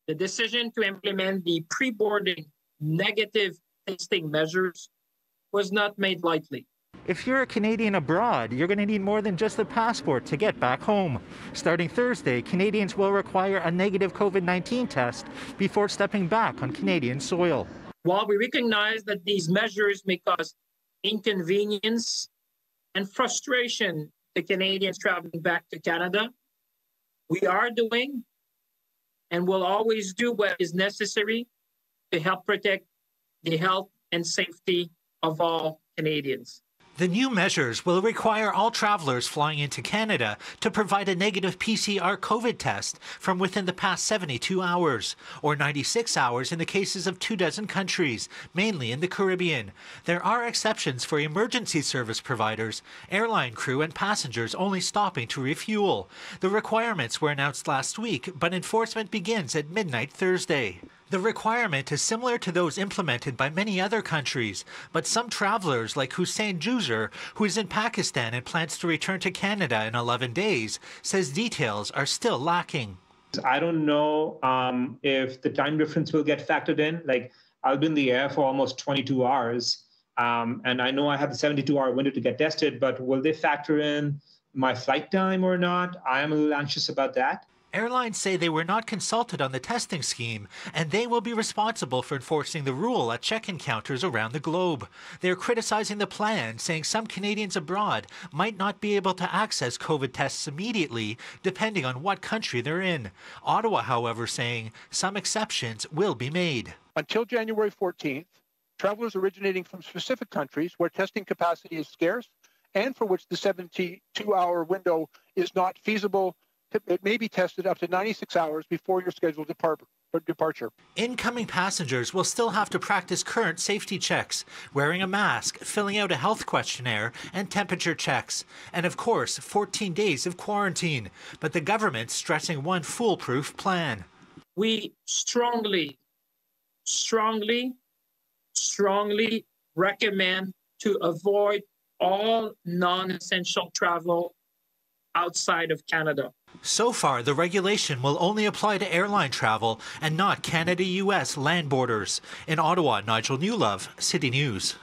The decision to implement the pre-boarding negative testing measures was not made lightly. If you're a Canadian abroad, you're going to need more than just a passport to get back home. Starting Thursday, Canadians will require a negative COVID-19 test before stepping back on Canadian soil. While we recognize that these measures may cause inconvenience and frustration to Canadians traveling back to Canada, we are doing and will always do what is necessary to help protect the health and safety of all Canadians. The new measures will require all travelers flying into Canada to provide a negative PCR COVID test from within the past 72 hours, or 96 hours in the cases of 24 countries, mainly in the Caribbean. There are exceptions for emergency service providers, airline crew and passengers only stopping to refuel. The requirements were announced last week, but enforcement begins at midnight Thursday. The requirement is similar to those implemented by many other countries, but some travelers like Hussein Juzer, who is in Pakistan and plans to return to Canada in 11 days, says details are still lacking. I don't know if the time difference will get factored in. Like, I'll be in the air for almost 22 hours, and I know I have the 72-hour window to get tested, but will they factor in my flight time or not? I am a little anxious about that. Airlines say they were not consulted on the testing scheme, and they will be responsible for enforcing the rule at check-in counters around the globe. They are criticizing the plan, saying some Canadians abroad might not be able to access COVID tests immediately, depending on what country they're in. Ottawa, however, saying some exceptions will be made. Until January 14th, travelers originating from specific countries where testing capacity is scarce and for which the 72-hour window is not feasible, it may be tested up to 96 hours before your scheduled departure. Incoming passengers will still have to practice current safety checks, wearing a mask, filling out a health questionnaire, and temperature checks. And of course, 14 days of quarantine. But the government's stressing one foolproof plan. We strongly recommend to avoid all non-essential travel outside of Canada. So far, the regulation will only apply to airline travel and not Canada-US land borders. In Ottawa, Nigel Newlove, City News.